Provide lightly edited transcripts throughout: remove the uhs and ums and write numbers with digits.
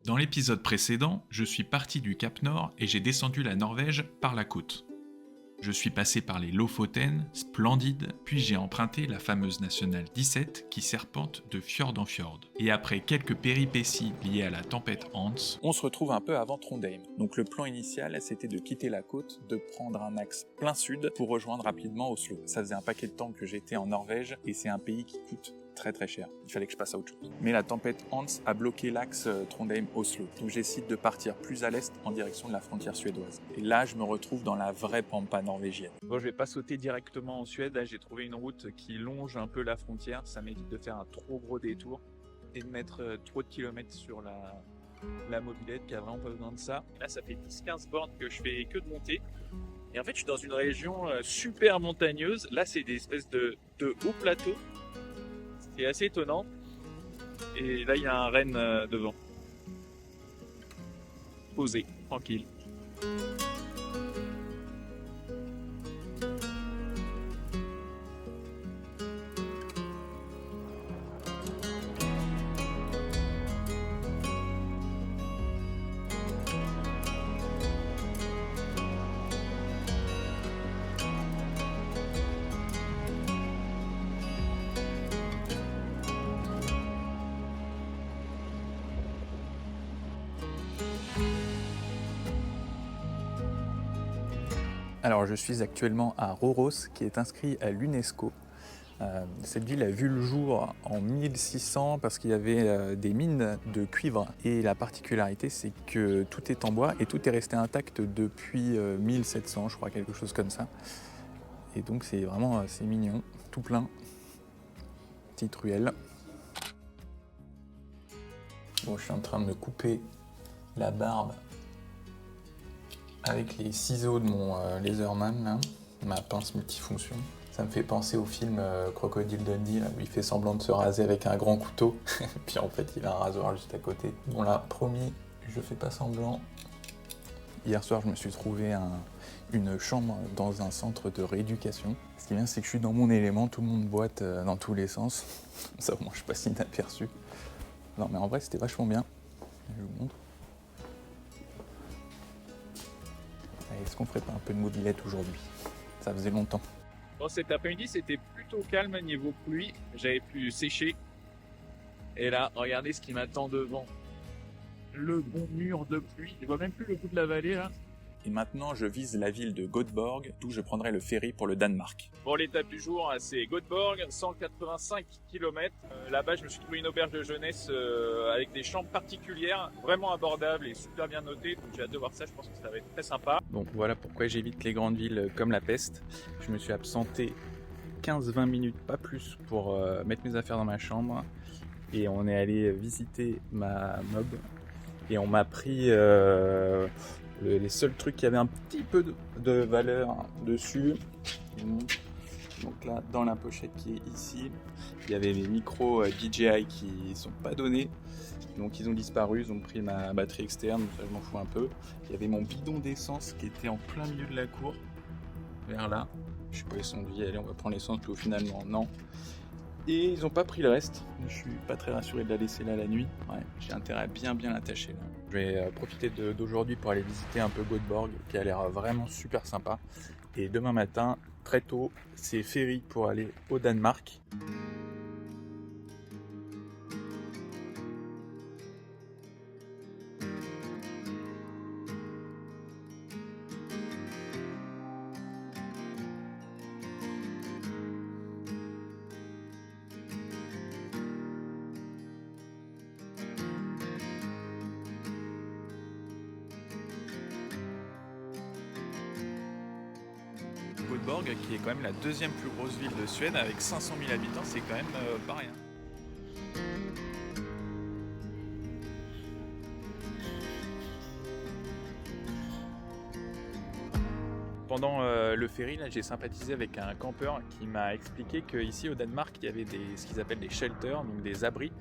Dans l'épisode précédent, je suis parti du Cap Nord et j'ai descendu la Norvège par la côte. Je suis passé par les Lofoten, splendides, puis j'ai emprunté la fameuse nationale 17 qui serpente de fjord en fjord. Et après quelques péripéties liées à la tempête Hans, on se retrouve un peu avant Trondheim. Donc le plan initial, c'était de quitter la côte, de prendre un axe plein sud pour rejoindre rapidement Oslo. Ça faisait un paquet de temps que j'étais en Norvège et c'est un pays qui coûte très très cher. Il fallait que je passe à autre chose. Mais la tempête Hans a bloqué l'axe Trondheim-Oslo. Donc j'ai décidé de partir plus à l'est en direction de la frontière suédoise. Et là, je me retrouve dans la vraie pampa norvégienne. Bon, je vais pas sauter directement en Suède. Là, j'ai trouvé une route qui longe un peu la frontière. Ça m'évite de faire un trop gros détour et de mettre trop de kilomètres sur la mobilette qui a vraiment pas besoin de ça. Là, ça fait 10-15 bornes que je fais que de monter. Et en fait, je suis dans une région super montagneuse. Là, c'est des espèces de hauts plateaux. C'est assez étonnant. Et là, il y a un renne devant. Posé, tranquille. Alors je suis actuellement à Røros qui est inscrit à l'UNESCO. Cette ville a vu le jour en 1600 parce qu'il y avait des mines de cuivre. Et la particularité c'est que tout est en bois et tout est resté intact depuis 1700, je crois, quelque chose comme ça. Et donc c'est vraiment c'est mignon, tout plein. Petite ruelle. Bon, je suis en train de me couper la barbe avec les ciseaux de mon Laserman, là, ma pince multifonction. Ça me fait penser au film Crocodile Dundee, là, où il fait semblant de se raser avec un grand couteau, puis en fait il a un rasoir juste à côté. Bon là, promis, je fais pas semblant. Hier soir, je me suis trouvé une chambre dans un centre de rééducation. Ce qui est bien, c'est que je suis dans mon élément, tout le monde boite dans tous les sens. Ça, moi, je passe inaperçu. Non mais en vrai, c'était vachement bien. Je vous montre. Est-ce qu'on ferait pas un peu de mobilette aujourd'hui? Ça faisait longtemps. Bon, cet après-midi, c'était plutôt calme niveau pluie. J'avais pu sécher. Et là, regardez ce qui m'attend devant. Le bon mur de pluie. Je vois même plus le bout de la vallée, là. Et maintenant, je vise la ville de Göteborg, d'où je prendrai le ferry pour le Danemark. Bon, l'étape du jour, c'est Göteborg, 185 km. Là-bas, je me suis trouvé une auberge de jeunesse avec des chambres particulières, vraiment abordables et super bien notées. Donc j'ai hâte de voir ça, je pense que ça va être très sympa. Bon, voilà pourquoi j'évite les grandes villes comme la peste. Je me suis absenté 15-20 minutes, pas plus, pour mettre mes affaires dans ma chambre. Et on est allé visiter ma mob. Et on m'a pris les seuls trucs qui avaient un petit peu de valeur dessus. Donc là, dans la pochette qui est ici, il y avait mes micros DJI qui sont pas donnés. Donc ils ont disparu, ils ont pris ma batterie externe, donc ça je m'en fous un peu. Il y avait mon bidon d'essence qui était en plein milieu de la cour, vers là. Je suis pas descendu, allez on va prendre l'essence, puis finalement non. Et ils ont pas pris le reste. Je suis pas très rassuré de la laisser là la nuit. Ouais, j'ai intérêt à bien l'attacher là. Je vais profiter d'aujourd'hui pour aller visiter un peu Göteborg, qui a l'air vraiment super sympa. Et demain matin, très tôt, c'est ferry pour aller au Danemark. Göteborg, qui est quand même la deuxième plus grosse ville de Suède, avec 500 000 habitants, c'est quand même pas rien. Pendant le ferry, là, j'ai sympathisé avec un campeur qui m'a expliqué qu'ici au Danemark, il y avait ce qu'ils appellent des shelters, donc des abris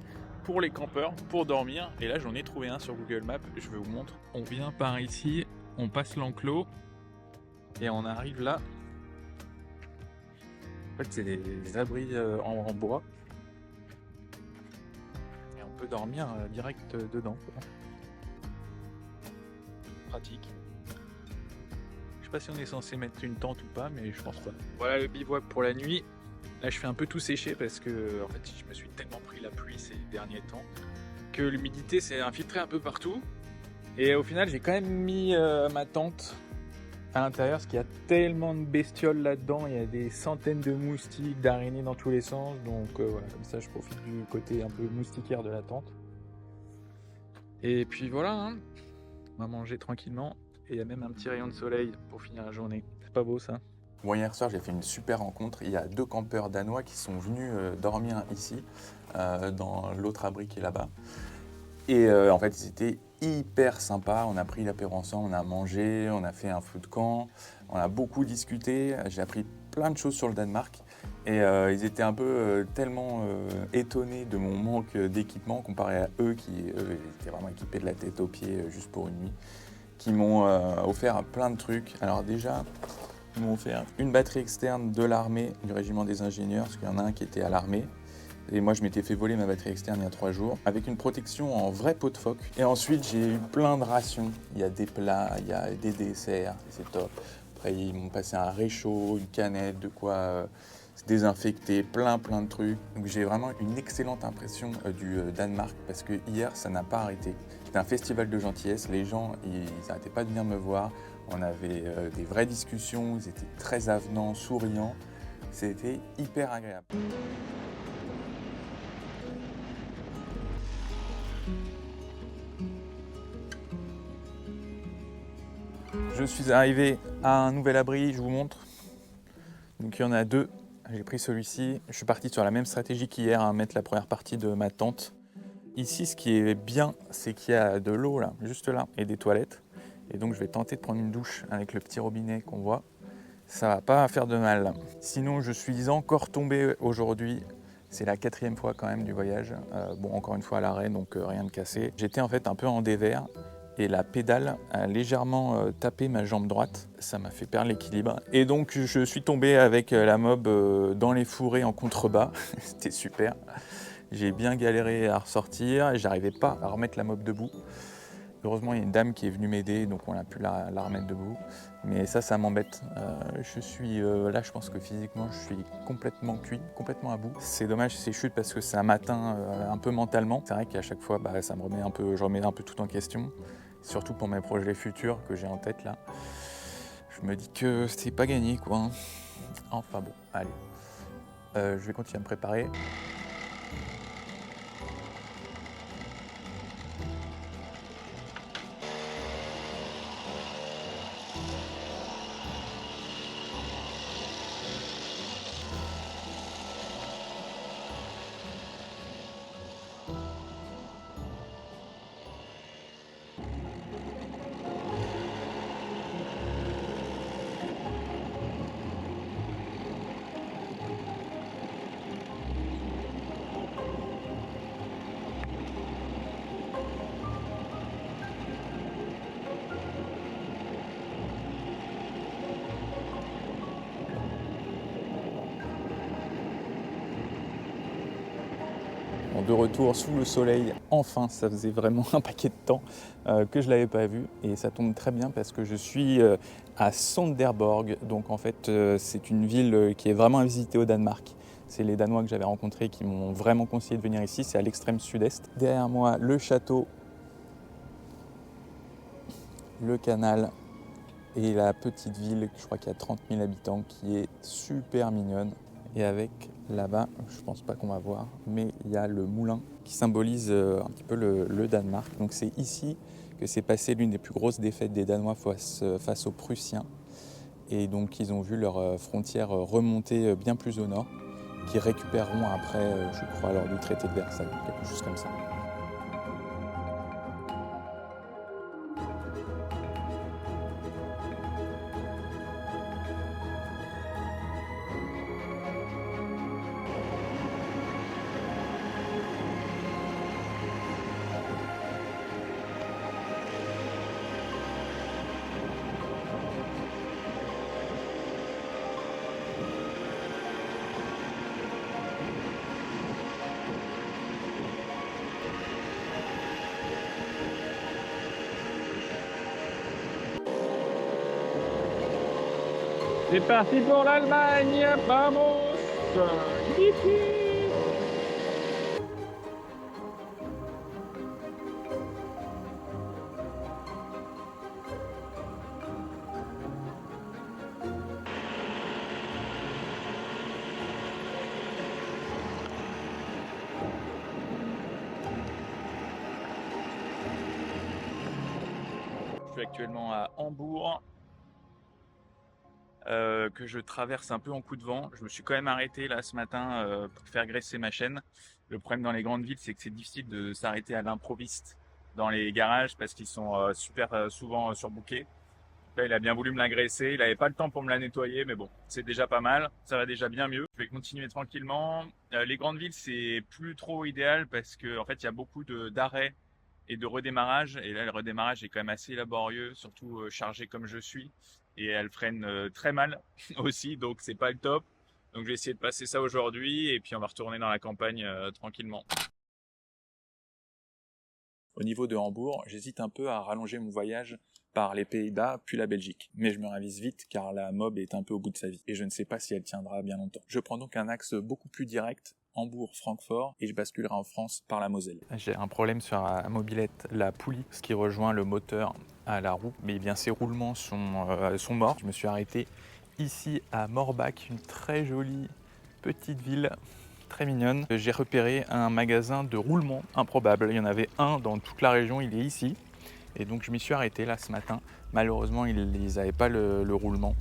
pour les campeurs, pour dormir. Et là, j'en ai trouvé un sur Google Maps, je vous montre. On vient par ici, on passe l'enclos et on arrive là. En fait, c'est des abris en bois. Et on peut dormir direct dedans, quoi. pratique. Je sais pas si on est censé mettre une tente ou pas, mais je pense pas. Voilà le bivouac pour la nuit. Là, je fais un peu tout sécher parce que en fait, je me suis tellement pris la pluie ces derniers temps que l'humidité s'est infiltrée un peu partout. Et au final, j'ai quand même mis ma tente à l'intérieur parce qu'il y a tellement de bestioles là-dedans. Il y a des centaines de moustiques, d'araignées dans tous les sens. Donc voilà, comme ça, je profite du côté un peu moustiquaire de la tente. Et puis voilà, hein. On va manger tranquillement. Et il y a même un petit rayon de soleil pour finir la journée. C'est pas beau ça? Bon, hier soir, j'ai fait une super rencontre. Il y a 2 campeurs danois qui sont venus dormir ici, dans l'autre abri qui est là-bas. Et en fait, ils étaient hyper sympas. On a pris l'apéro ensemble, on a mangé, on a fait un food camp, on a beaucoup discuté. J'ai appris plein de choses sur le Danemark. Et ils étaient un peu tellement étonnés de mon manque d'équipement comparé à eux qui eux, étaient vraiment équipés de la tête aux pieds juste pour une nuit, qui m'ont offert plein de trucs. Alors déjà, ils m'ont offert une batterie externe de l'armée, du régiment des ingénieurs, parce qu'il y en a un qui était à l'armée. Et moi, je m'étais fait voler ma batterie externe il y a 3 jours, avec une protection en vraie peau de phoque. Et ensuite, j'ai eu plein de rations. Il y a des plats, il y a des desserts, c'est top. Après, ils m'ont passé un réchaud, une canette, de quoi se désinfecter, plein de trucs. Donc j'ai vraiment une excellente impression du Danemark, parce que hier, ça n'a pas arrêté. C'était un festival de gentillesse, les gens, ils n'arrêtaient pas de venir me voir. On avait des vraies discussions, ils étaient très avenants, souriants. C'était hyper agréable. Je suis arrivé à un nouvel abri, je vous montre. Donc il y en a 2. J'ai pris celui-ci. Je suis parti sur la même stratégie qu'hier, à mettre la première partie de ma tente. Ici, ce qui est bien, c'est qu'il y a de l'eau là, juste là, et des toilettes. Et donc je vais tenter de prendre une douche avec le petit robinet qu'on voit. Ça va pas faire de mal. Sinon, je suis encore tombé aujourd'hui. C'est la 4e fois quand même du voyage. Bon, encore une fois à l'arrêt, donc rien de cassé. J'étais en fait un peu en dévers. Et la pédale a légèrement tapé ma jambe droite. Ça m'a fait perdre l'équilibre. Et donc je suis tombé avec la mob dans les fourrés en contrebas. C'était super. J'ai bien galéré à ressortir et j'arrivais pas à remettre la mob debout. Heureusement, il y a une dame qui est venue m'aider, donc on a pu la remettre debout. Mais ça m'embête. Je suis là, je pense que physiquement, je suis complètement cuit, complètement à bout. C'est dommage ces chutes parce que ça m'atteint un peu mentalement. C'est vrai qu'à chaque fois, ça me remet je remets un peu tout en question. Surtout pour mes projets futurs que j'ai en tête là. Je me dis que c'est pas gagné quoi. Enfin bon, allez. Je vais continuer à me préparer. De retour sous le soleil, enfin, ça faisait vraiment un paquet de temps que je ne l'avais pas vu et ça tombe très bien parce que je suis à Sonderborg, donc en fait c'est une ville qui est vraiment à visiter au Danemark. C'est les Danois que j'avais rencontrés qui m'ont vraiment conseillé de venir ici, c'est à l'extrême sud-est. Derrière moi, le château, le canal et la petite ville, je crois qu'il y a 30 000 habitants, qui est super mignonne. Et avec là-bas, je pense pas qu'on va voir, mais il y a le moulin qui symbolise un petit peu le Danemark. Donc c'est ici que s'est passée l'une des plus grosses défaites des Danois face aux Prussiens. Et donc ils ont vu leurs frontières remonter bien plus au nord, qui récupéreront après, je crois, lors du traité de Versailles, quelque chose comme ça. C'est parti pour l'Allemagne, vamos! Yippee! Je suis actuellement à Hambourg, que je traverse un peu en coup de vent. Je me suis quand même arrêté là ce matin pour faire graisser ma chaîne. Le problème dans les grandes villes, c'est que c'est difficile de s'arrêter à l'improviste dans les garages parce qu'ils sont super souvent surbookés. Là, il a bien voulu me l'agresser, il n'avait pas le temps pour me la nettoyer, mais bon, c'est déjà pas mal, ça va déjà bien mieux. Je vais continuer tranquillement. Les grandes villes, c'est plus trop idéal parce que en fait, il y a beaucoup d'arrêts et de redémarrage. Et là, le redémarrage est quand même assez laborieux, surtout chargé comme je suis. Et elle freine très mal aussi, donc c'est pas le top. Donc je vais essayer de passer ça aujourd'hui et puis on va retourner dans la campagne tranquillement. Au niveau de Hambourg, j'hésite un peu à rallonger mon voyage par les Pays-Bas puis la Belgique. Mais je me ravise vite car la mob est un peu au bout de sa vie et je ne sais pas si elle tiendra bien longtemps. Je prends donc un axe beaucoup plus direct, Hambourg-Francfort, et je basculerai en France par la Moselle. J'ai un problème sur la mobilette, la poulie, ce qui rejoint le moteur à la roue, mais bien ces roulements sont morts. Je me suis arrêté ici à Morbach, une très jolie petite ville très mignonne. J'ai repéré un magasin de roulement improbable. Il y en avait un dans toute la région, il est ici. Et donc je m'y suis arrêté là ce matin. Malheureusement, ils n'avaient pas le roulement.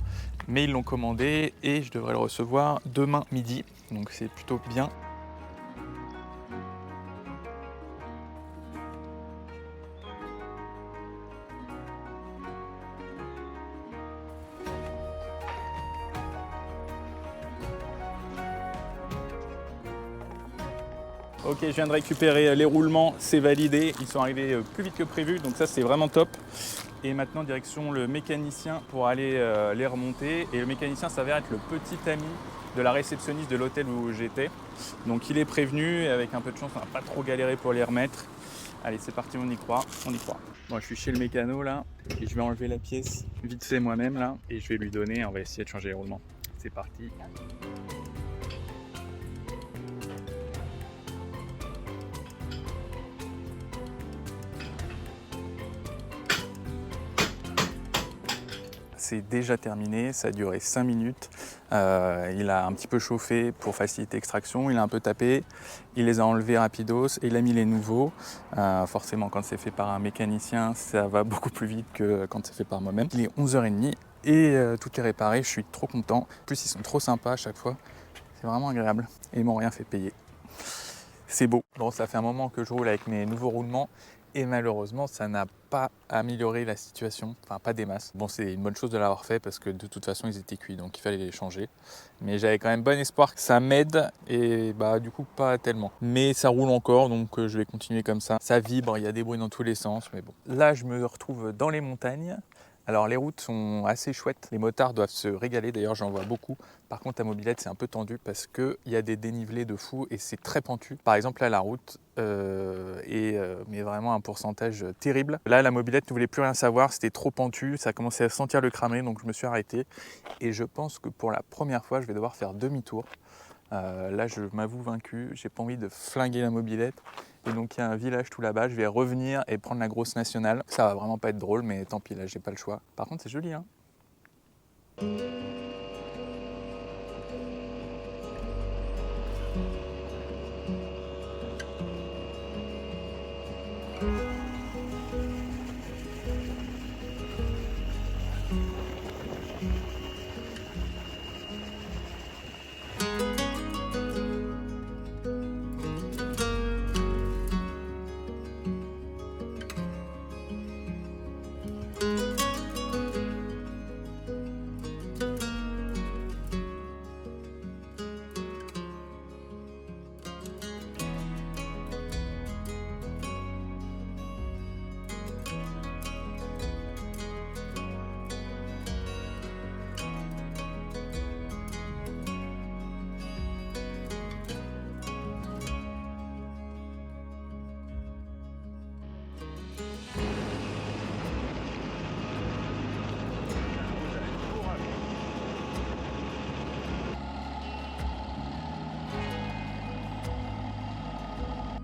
Mais ils l'ont commandé et je devrais le recevoir demain midi. Donc c'est plutôt bien. Ok, je viens de récupérer les roulements, c'est validé, ils sont arrivés plus vite que prévu, donc ça c'est vraiment top. Et maintenant direction le mécanicien pour aller les remonter. Et le mécanicien s'avère être le petit ami de la réceptionniste de l'hôtel où j'étais. Donc il est prévenu et avec un peu de chance on va pas trop galérer pour les remettre. Allez c'est parti, on y croit, on y croit. Bon, je suis chez le mécano là et je vais enlever la pièce vite fait moi-même là et je vais lui donner, on va essayer de changer les roulements. C'est parti. C'est déjà terminé, ça a duré 5 minutes. Il a un petit peu chauffé pour faciliter l'extraction, il a un peu tapé, il les a enlevés rapidos et il a mis les nouveaux. Forcément, quand c'est fait par un mécanicien, ça va beaucoup plus vite que quand c'est fait par moi-même. Il est 11h30 et tout est réparé, je suis trop content. En plus, ils sont trop sympas à chaque fois, c'est vraiment agréable. Et ils m'ont rien fait payer. C'est beau. Bon, ça fait un moment que je roule avec mes nouveaux roulements. Et malheureusement, ça n'a pas amélioré la situation, enfin pas des masses. Bon, c'est une bonne chose de l'avoir fait parce que de toute façon, ils étaient cuits, donc il fallait les changer. Mais j'avais quand même bon espoir que ça m'aide et bah du coup pas tellement. Mais ça roule encore, donc je vais continuer comme ça. Ça vibre, il y a des bruits dans tous les sens, mais bon. Là, je me retrouve dans les montagnes. Alors les routes sont assez chouettes, les motards doivent se régaler, d'ailleurs j'en vois beaucoup. Par contre la mobilette c'est un peu tendu parce qu'il y a des dénivelés de fou et c'est très pentu. Par exemple là la route mais vraiment un pourcentage terrible. Là la mobilette ne voulait plus rien savoir, c'était trop pentu, ça commençait à sentir le cramer donc je me suis arrêté. Et je pense que pour la première fois je vais devoir faire demi-tour. Là je m'avoue vaincu, j'ai pas envie de flinguer la mobilette. Et donc il y a un village tout là-bas, je vais revenir et prendre la grosse nationale. Ça va vraiment pas être drôle, mais tant pis, là j'ai pas le choix. Par contre c'est joli hein.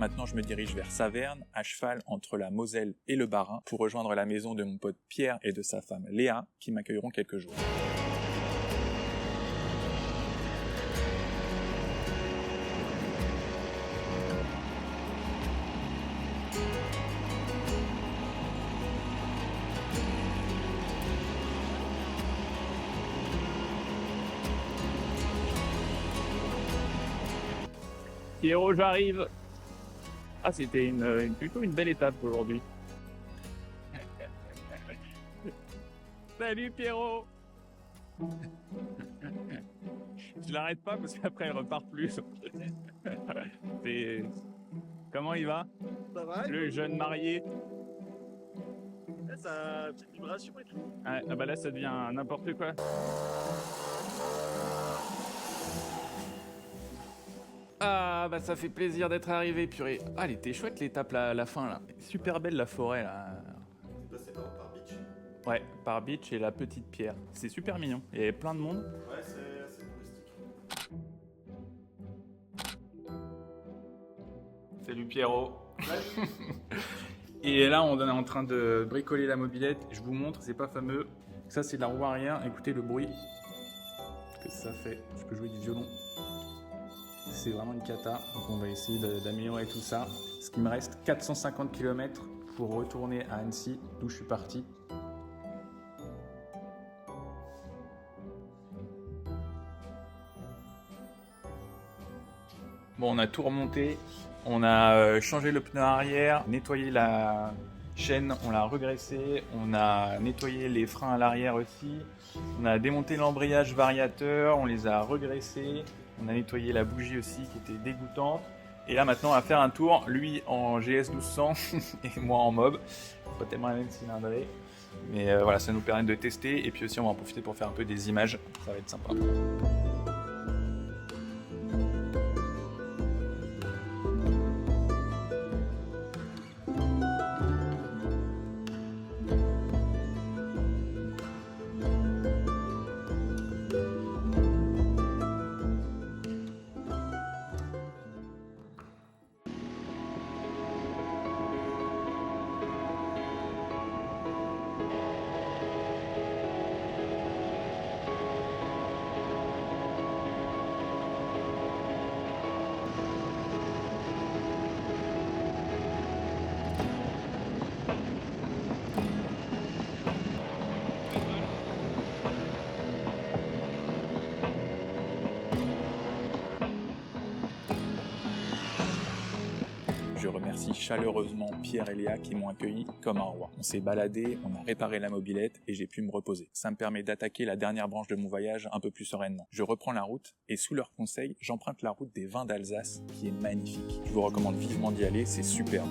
Maintenant je me dirige vers Saverne, à cheval entre la Moselle et le Bas-Rhin, pour rejoindre la maison de mon pote Pierre et de sa femme Léa, qui m'accueilleront quelques jours. Pierrot, j'arrive. Ah, c'était plutôt une belle étape aujourd'hui. Salut Pierrot. Je l'arrête pas parce qu'après elle repart plus. Comment il va? Ça va? Le jeune marié. Ça a petite vibration et tout. Ah bah là ça devient n'importe quoi. Ah bah ça fait plaisir d'être arrivé, purée. Ah elle était chouette l'étape la fin là. Super belle la forêt là. C'est passé par Beach. Ouais, par Beach et la petite pierre. C'est super mignon. Il y avait plein de monde. Ouais, c'est assez touristique. Salut Pierrot. Et là on est en train de bricoler la mobilette. Je vous montre, c'est pas fameux. Ça c'est la roue arrière. Écoutez le bruit que ça fait. Je peux jouer du violon. C'est vraiment une cata, donc on va essayer d'améliorer tout ça. Ce qui me reste 450 km pour retourner à Annecy, d'où je suis parti. Bon, on a tout remonté, on a changé le pneu arrière, nettoyé la chaîne, on l'a regraissé, on a nettoyé les freins à l'arrière aussi, on a démonté l'embrayage variateur, on les a regraissés. On a nettoyé la bougie aussi qui était dégoûtante. Et là maintenant on va faire un tour, lui en GS 1200 et moi en mob. Pas tellement la même cylindrée. Mais voilà, ça nous permet de tester et puis aussi on va en profiter pour faire un peu des images. Ça va être sympa. Je remercie chaleureusement Pierre et Léa qui m'ont accueilli comme un roi. On s'est baladé, on a réparé la mobilette et j'ai pu me reposer. Ça me permet d'attaquer la dernière branche de mon voyage un peu plus sereinement. Je reprends la route et sous leurs conseils, j'emprunte la route des vins d'Alsace qui est magnifique. Je vous recommande vivement d'y aller, c'est superbe.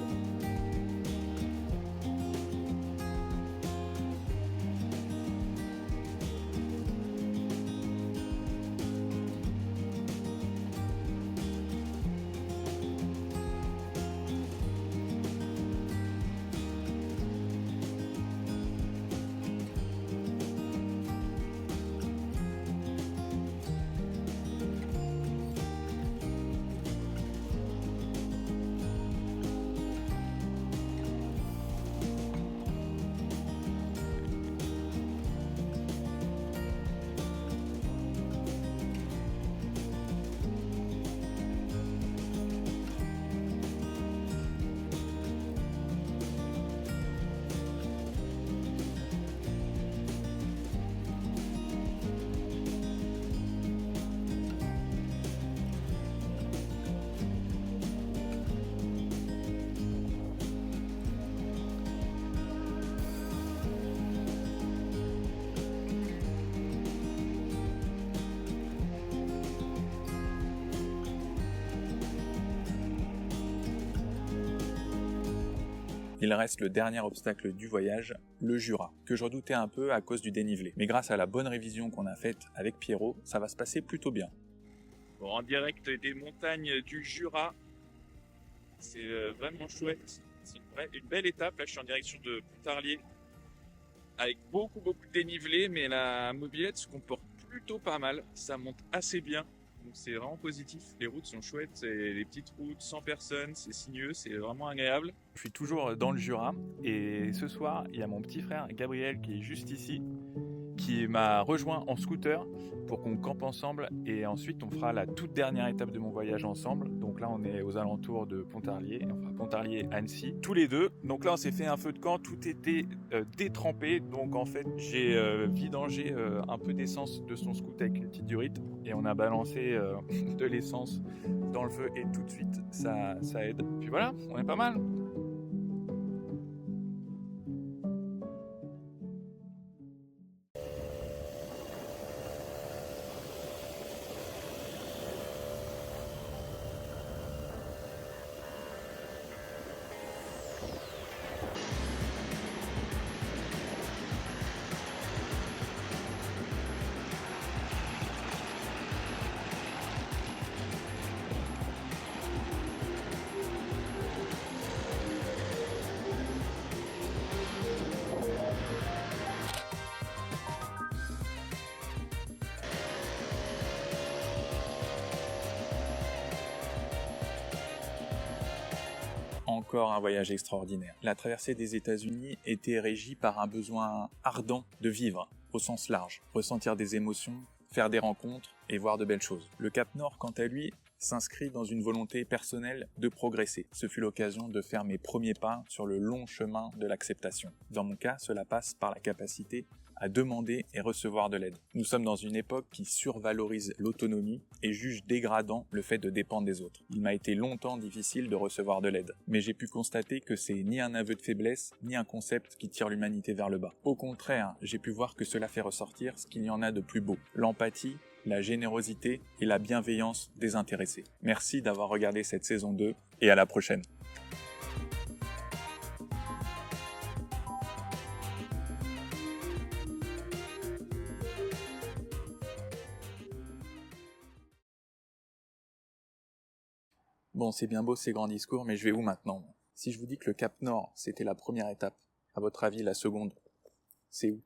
Il reste le dernier obstacle du voyage, le Jura, que je redoutais un peu à cause du dénivelé. Mais grâce à la bonne révision qu'on a faite avec Pierrot, ça va se passer plutôt bien. Bon, en direct des montagnes du Jura, c'est vraiment chouette. C'est une belle étape. Là, je suis en direction de Pontarlier avec beaucoup de dénivelé, mais la mobilette se comporte plutôt pas mal. Ça monte assez bien. Donc c'est vraiment positif. Les routes sont chouettes, c'est les petites routes sans personne, c'est sinueux, c'est vraiment agréable. Je suis toujours dans le Jura et ce soir, il y a mon petit frère Gabriel qui est juste ici, qui m'a rejoint en scooter pour qu'on campe ensemble et ensuite on fera la toute dernière étape de mon voyage ensemble. Donc là on est aux alentours de Pontarlier, on fera Pontarlier-Annecy tous les deux. Donc là on s'est fait un feu de camp, tout était détrempé, donc en fait j'ai vidangé un peu d'essence de son scooter avec une petite durite et on a balancé de l'essence dans le feu et tout de suite ça aide. Puis voilà, on est pas mal. Encore un voyage extraordinaire. La traversée des États-Unis était régie par un besoin ardent de vivre, au sens large, ressentir des émotions, faire des rencontres et voir de belles choses. Le Cap Nord, quant à lui, s'inscrit dans une volonté personnelle de progresser. Ce fut l'occasion de faire mes premiers pas sur le long chemin de l'acceptation. Dans mon cas, cela passe par la capacité à demander et recevoir de l'aide. Nous sommes dans une époque qui survalorise l'autonomie et juge dégradant le fait de dépendre des autres. Il m'a été longtemps difficile de recevoir de l'aide, mais j'ai pu constater que c'est ni un aveu de faiblesse, ni un concept qui tire l'humanité vers le bas. Au contraire, j'ai pu voir que cela fait ressortir ce qu'il y en a de plus beau, l'empathie, la générosité et la bienveillance désintéressée. Merci d'avoir regardé cette saison 2 et à la prochaine. Bon, c'est bien beau ces grands discours, mais je vais où maintenant ? Si je vous dis que le Cap Nord, c'était la première étape, à votre avis, la seconde, c'est où ?